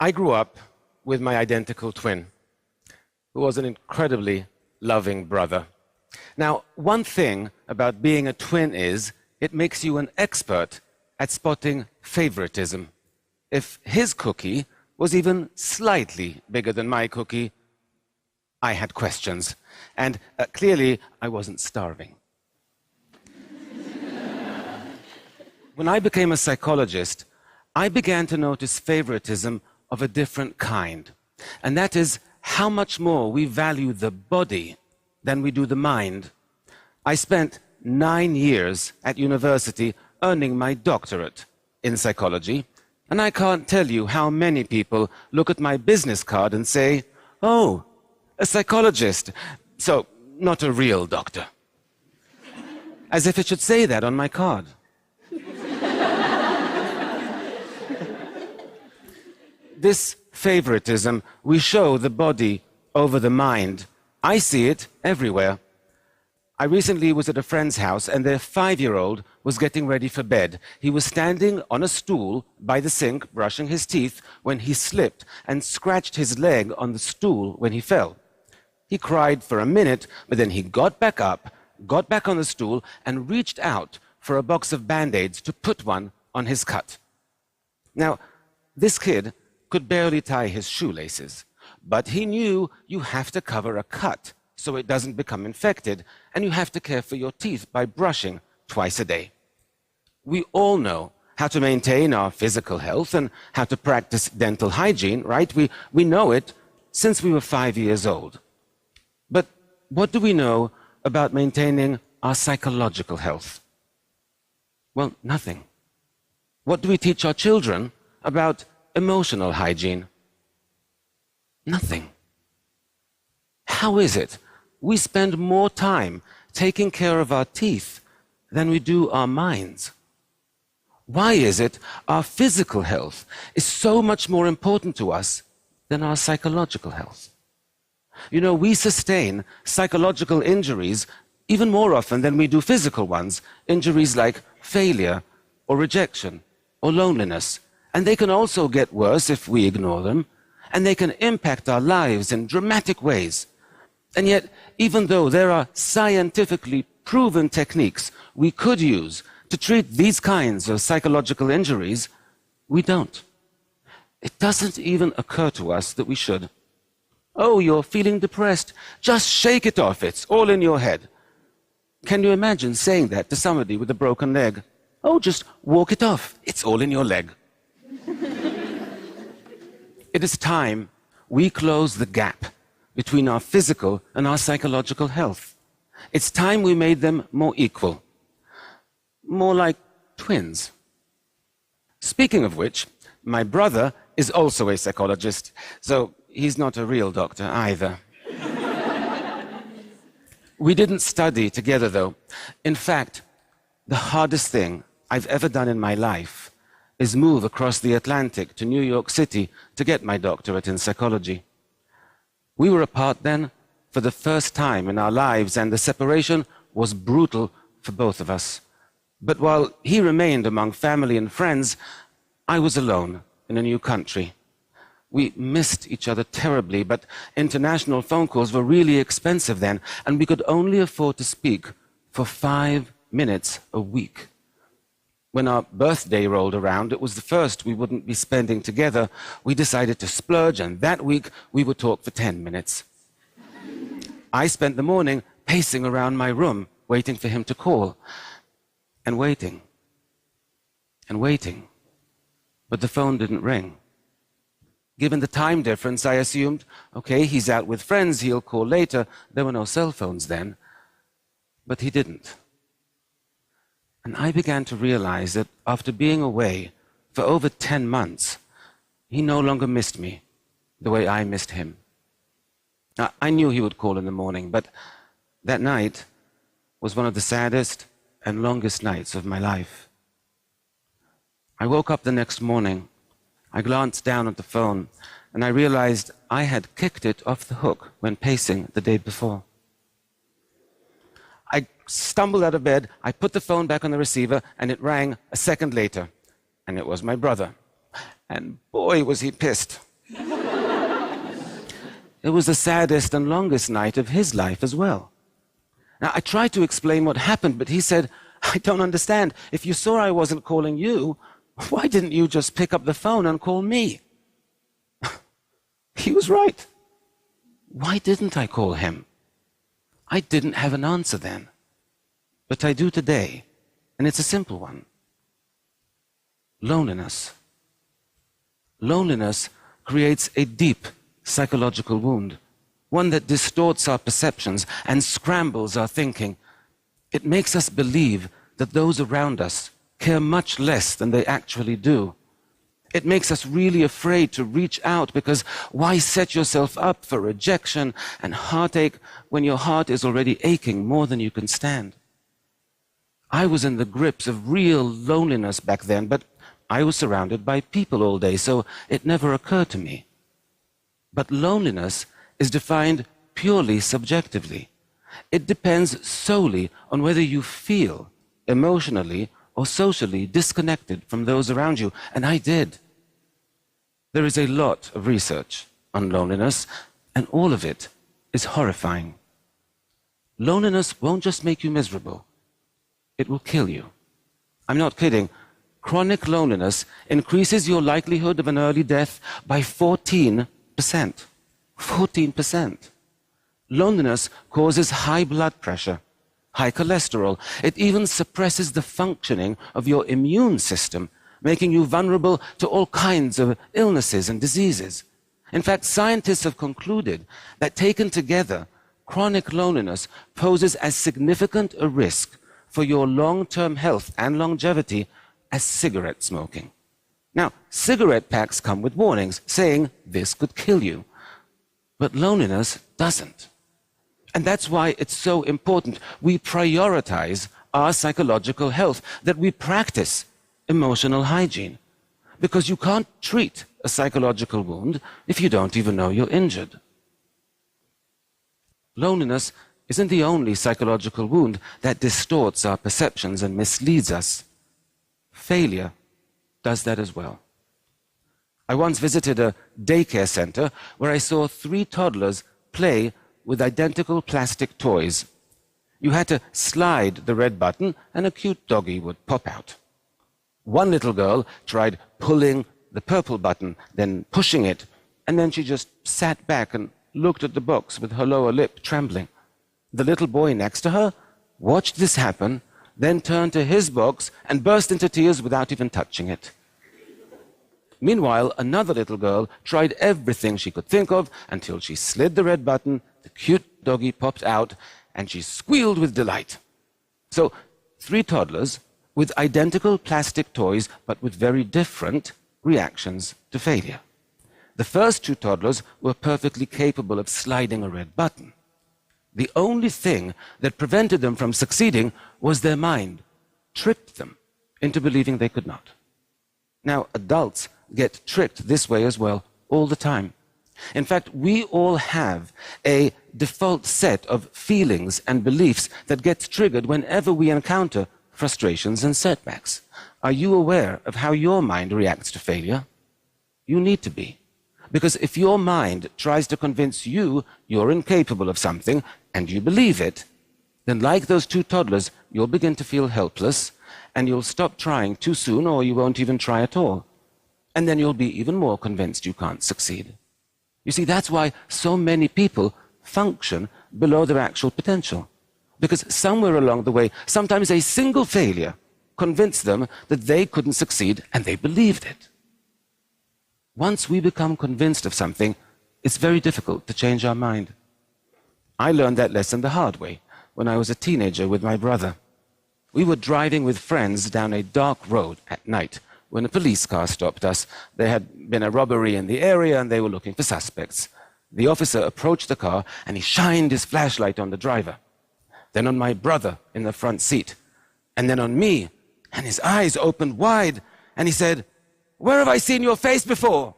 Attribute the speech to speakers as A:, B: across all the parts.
A: I grew up with my identical twin, who was an incredibly loving brother. Now, one thing about being a twin is it makes you an expert at spotting favoritism. If his cookie was even slightly bigger than my cookie, I had questions. And clearly, I wasn't starving. When I became a psychologist, I began to notice favoritism of a different kind. And that is how much more we value the body than we do the mind. I spent 9 years at university earning my doctorate in psychology, and I can't tell you how many people look at my business card and say, "Oh, a psychologist, so not a real doctor." As if it should say that on my card. This favoritism, we show the body over the mind. I see it everywhere. I recently was at a friend's house and their 5-year-old was getting ready for bed. He was standing on a stool by the sink, brushing his teeth, when he slipped and scratched his leg on the stool when he fell. He cried for a minute, but then he got back up, got back on the stool, and reached out for a box of Band-Aids to put one on his cut. Now, this kid could barely tie his shoelaces, but he knew you have to cover a cut so it doesn't become infected, and you have to care for your teeth by brushing twice a day. We all know how to maintain our physical health and how to practice dental hygiene, right? We know it since we were 5 years old. But what do we know about maintaining our psychological health? Well, nothing. What do we teach our children about emotional hygiene? Nothing. How is it we spend more time taking care of our teeth than we do our minds? Why is it our physical health is so much more important to us than our psychological health? You know, we sustain psychological injuries even more often than we do physical ones, injuries like failure or rejection or loneliness. And they can also get worse if we ignore them, and they can impact our lives in dramatic ways. And yet, even though there are scientifically proven techniques we could use to treat these kinds of psychological injuries, we don't. It doesn't even occur to us that we should. "Oh, you're feeling depressed. Just shake it off. It's all in your head." Can you imagine saying that to somebody with a broken leg? "Oh, just walk it off. It's all in your leg." It is time we close the gap between our physical and our psychological health. It's time we made them more equal, more like twins. Speaking of which, my brother is also a psychologist, so he's not a real doctor either. We didn't study together, though. In fact, the hardest thing I've ever done in my life is move across the Atlantic to New York City to get my doctorate in psychology. We were apart then for the first time in our lives, and the separation was brutal for both of us. But while he remained among family and friends, I was alone in a new country. We missed each other terribly, but international phone calls were really expensive then, and we could only afford to speak for 5 minutes a week. When our birthday rolled around, it was the first we wouldn't be spending together. We decided to splurge, and that week we would talk for 10 minutes. I spent the morning pacing around my room, waiting for him to call, and waiting, and waiting. But the phone didn't ring. Given the time difference, I assumed, okay, he's out with friends, he'll call later. There were no cell phones then. But he didn't. And I began to realize that after being away for over 10 months, he no longer missed me the way I missed him. Now, I knew he would call in the morning, but that night was one of the saddest and longest nights of my life. I woke up the next morning. I glanced down at the phone, and I realized I had kicked it off the hook when pacing the day before. I stumbled out of bed, I put the phone back on the receiver, and it rang a second later. And it was my brother. And boy, was he pissed. It was the saddest and longest night of his life as well. Now, I tried to explain what happened, but he said, I don't understand. If you saw I wasn't calling you, why didn't you just pick up the phone and call me? He was right. Why didn't I call him? I didn't have an answer then. But I do today, and it's a simple one. Loneliness. Loneliness creates a deep psychological wound, one that distorts our perceptions and scrambles our thinking. It makes us believe that those around us care much less than they actually do. It makes us really afraid to reach out, because why set yourself up for rejection and heartache when your heart is already aching more than you can stand? I was in the grips of real loneliness back then, but I was surrounded by people all day, so it never occurred to me. But loneliness is defined purely subjectively. It depends solely on whether you feel emotionally or socially disconnected from those around you, and I did. There is a lot of research on loneliness, and all of it is horrifying. Loneliness won't just make you miserable, it will kill you. I'm not kidding. Chronic loneliness increases your likelihood of an early death by 14%. 14%. Loneliness causes high blood pressure, high cholesterol. It even suppresses the functioning of your immune system, making you vulnerable to all kinds of illnesses and diseases. In fact, scientists have concluded that taken together, chronic loneliness poses as significant a risk for your long-term health and longevity as cigarette smoking. Now, cigarette packs come with warnings saying this could kill you, but loneliness doesn't. And that's why it's so important we prioritize our psychological health, that we practice emotional hygiene. Because you can't treat a psychological wound if you don't even know you're injured. Loneliness isn't the only psychological wound that distorts our perceptions and misleads us. Failure does that as well. I once visited a daycare center where I saw 3 toddlers play with identical plastic toys. You had to slide the red button and a cute doggy would pop out. One little girl tried pulling the purple button, then pushing it, and then she just sat back and looked at the box with her lower lip trembling. The little boy next to her watched this happen, then turned to his box and burst into tears without even touching it. Meanwhile, another little girl tried everything she could think of until she slid the red button, the cute doggy popped out, and she squealed with delight. So, 3 toddlers with identical plastic toys, but with very different reactions to failure. The first 2 toddlers were perfectly capable of sliding a red button. The only thing that prevented them from succeeding was their mind, tricked them into believing they could not. Now, adults get tricked this way as well all the time. In fact, we all have a default set of feelings and beliefs that gets triggered whenever we encounter frustrations and setbacks. Are you aware of how your mind reacts to failure? You need to be. Because if your mind tries to convince you you're incapable of something and you believe it, then like those 2 toddlers, you'll begin to feel helpless and you'll stop trying too soon, or you won't even try at all. And then you'll be even more convinced you can't succeed. You see, that's why so many people function below their actual potential. Because somewhere along the way, sometimes a single failure convinced them that they couldn't succeed, and they believed it. Once we become convinced of something, it's very difficult to change our mind. I learned that lesson the hard way when I was a teenager with my brother. We were driving with friends down a dark road at night when a police car stopped us. There had been a robbery in the area and they were looking for suspects. The officer approached the car and he shined his flashlight on the driver, then on my brother in the front seat, and then on me, and his eyes opened wide and he said, "Where have I seen your face before?"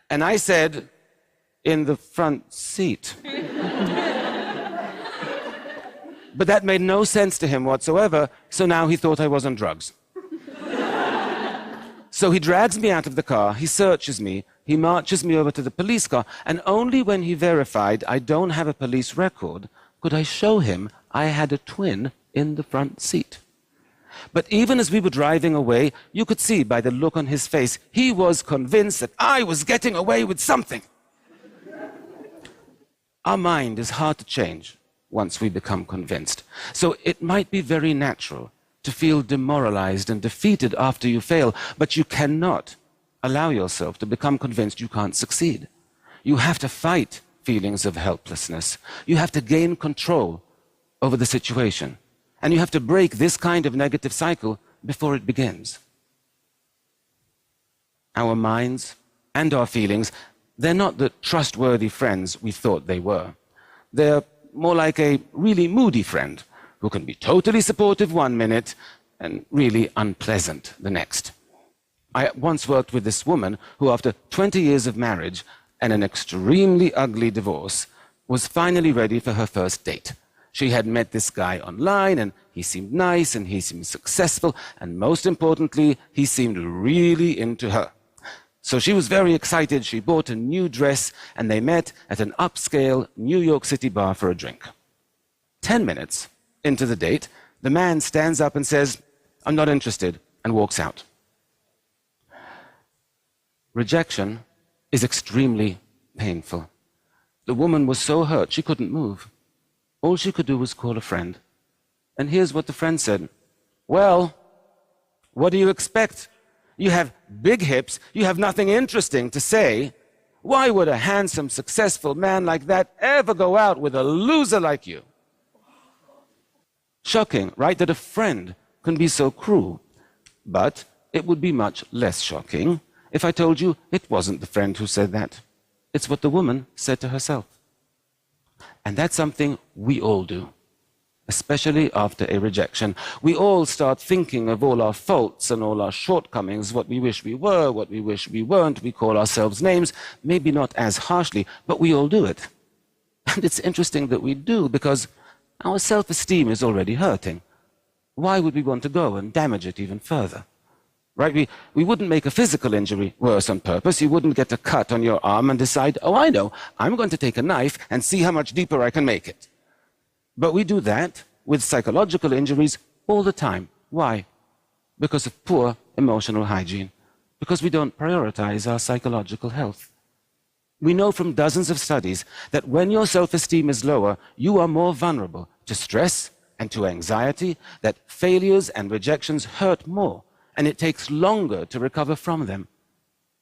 A: And I said, "In the front seat." But that made no sense to him whatsoever, so now he thought I was on drugs. So he drags me out of the car, he searches me, he marches me over to the police car, and only when he verified I don't have a police record could I show him I had a twin in the front seat. But even as we were driving away, you could see by the look on his face, he was convinced that I was getting away with something. Our mind is hard to change once we become convinced. So it might be very natural to feel demoralized and defeated after you fail, but you cannot allow yourself to become convinced you can't succeed. You have to fight feelings of helplessness. You have to gain control over the situation. And you have to break this kind of negative cycle before it begins. Our minds and our feelings, they're not the trustworthy friends we thought they were. They're more like a really moody friend who can be totally supportive one minute and really unpleasant the next. I once worked with this woman who, after 20 years of marriage and an extremely ugly divorce, was finally ready for her first date. She had met this guy online, and he seemed nice, and he seemed successful, and most importantly, he seemed really into her. So she was very excited. She bought a new dress, and they met at an upscale New York City bar for a drink. 10 minutes into the date, the man stands up and says, "I'm not interested," and walks out. Rejection is extremely painful. The woman was so hurt she couldn't move. All she could do was call a friend. And here's what the friend said. "Well, what do you expect? You have big hips, you have nothing interesting to say. Why would a handsome, successful man like that ever go out with a loser like you?" Shocking, right, that a friend can be so cruel. But it would be much less shocking if I told you it wasn't the friend who said that. It's what the woman said to herself. And that's something we all do, especially after a rejection. We all start thinking of all our faults and all our shortcomings, what we wish we were, what we wish we weren't. We call ourselves names, maybe not as harshly, but we all do it. And it's interesting that we do, because our self-esteem is already hurting. Why would we want to go and damage it even further? Right? We wouldn't make a physical injury worse on purpose. You wouldn't get a cut on your arm and decide, "Oh, I know, I'm going to take a knife and see how much deeper I can make it." But we do that with psychological injuries all the time. Why? Because of poor emotional hygiene. Because we don't prioritize our psychological health. We know from dozens of studies that when your self-esteem is lower, you are more vulnerable to stress and to anxiety, that failures and rejections hurt more, and it takes longer to recover from them.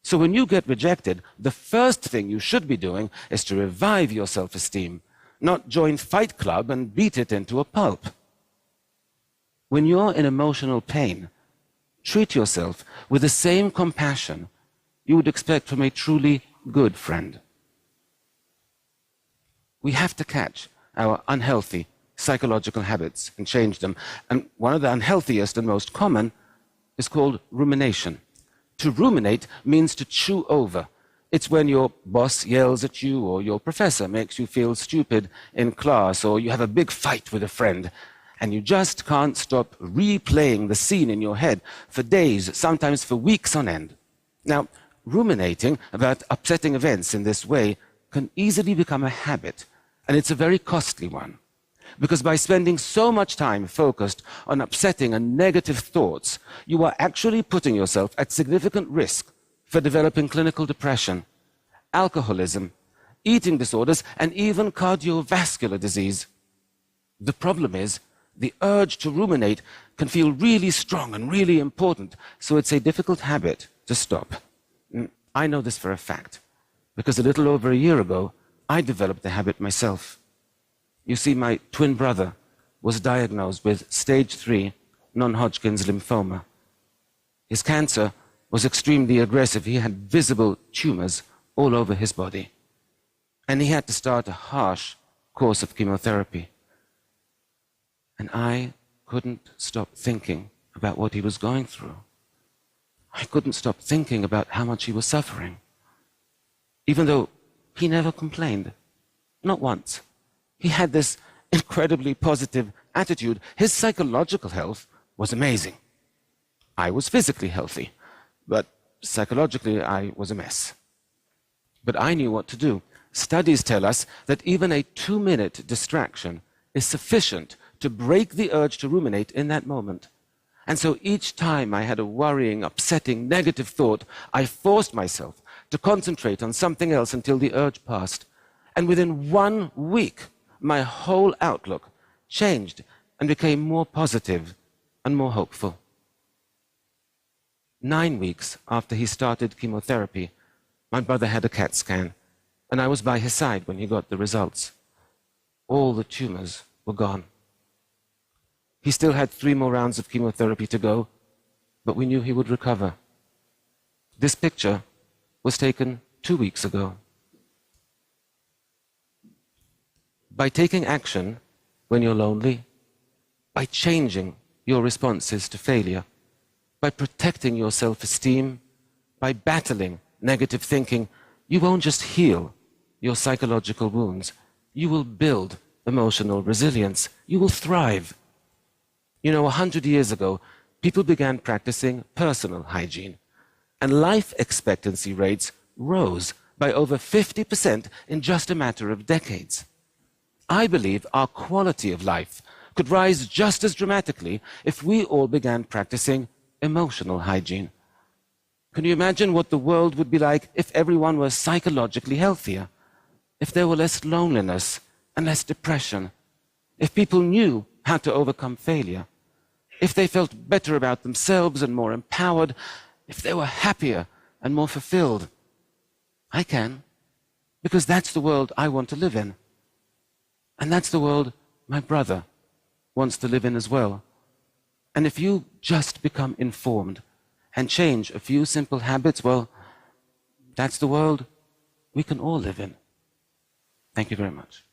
A: So when you get rejected, the first thing you should be doing is to revive your self-esteem, not join Fight Club and beat it into a pulp. When you're in emotional pain, treat yourself with the same compassion you would expect from a truly good friend. We have to catch our unhealthy psychological habits and change them. And one of the unhealthiest and most common is called rumination. To ruminate means to chew over. It's when your boss yells at you, or your professor makes you feel stupid in class, or you have a big fight with a friend, and you just can't stop replaying the scene in your head for days, sometimes for weeks on end. Now, ruminating about upsetting events in this way can easily become a habit, and it's a very costly one. Because by spending so much time focused on upsetting and negative thoughts, you are actually putting yourself at significant risk for developing clinical depression, alcoholism, eating disorders, and even cardiovascular disease. The problem is, the urge to ruminate can feel really strong and really important, so it's a difficult habit to stop. I know this for a fact, because a little over a year ago, I developed the habit myself. You see, my twin brother was diagnosed with stage 3 non-Hodgkin's lymphoma. His cancer was extremely aggressive. He had visible tumors all over his body. And he had to start a harsh course of chemotherapy. And I couldn't stop thinking about what he was going through. I couldn't stop thinking about how much he was suffering. Even though he never complained, not once. He had this incredibly positive attitude. His psychological health was amazing. I was physically healthy, but psychologically I was a mess. But I knew what to do. Studies tell us that even a 2-minute distraction is sufficient to break the urge to ruminate in that moment. And so each time I had a worrying, upsetting, negative thought, I forced myself to concentrate on something else until the urge passed. And within 1 week, my whole outlook changed and became more positive and more hopeful. 9 weeks after he started chemotherapy, my brother had a CAT scan, and I was by his side when he got the results. All the tumors were gone. He still had 3 more rounds of chemotherapy to go, but we knew he would recover. This picture was taken 2 weeks ago. By taking action when you're lonely, by changing your responses to failure, by protecting your self-esteem, by battling negative thinking, you won't just heal your psychological wounds. You will build emotional resilience. You will thrive. You know, 100 years ago, people began practicing personal hygiene, and life expectancy rates rose by over 50% in just a matter of decades. I believe our quality of life could rise just as dramatically if we all began practicing emotional hygiene. Can you imagine what the world would be like if everyone was psychologically healthier? If there were less loneliness and less depression? If people knew how to overcome failure? If they felt better about themselves and more empowered? If they were happier and more fulfilled? I can, because that's the world I want to live in. And that's the world my brother wants to live in as well. And if you just become informed and change a few simple habits, well, that's the world we can all live in. Thank you very much.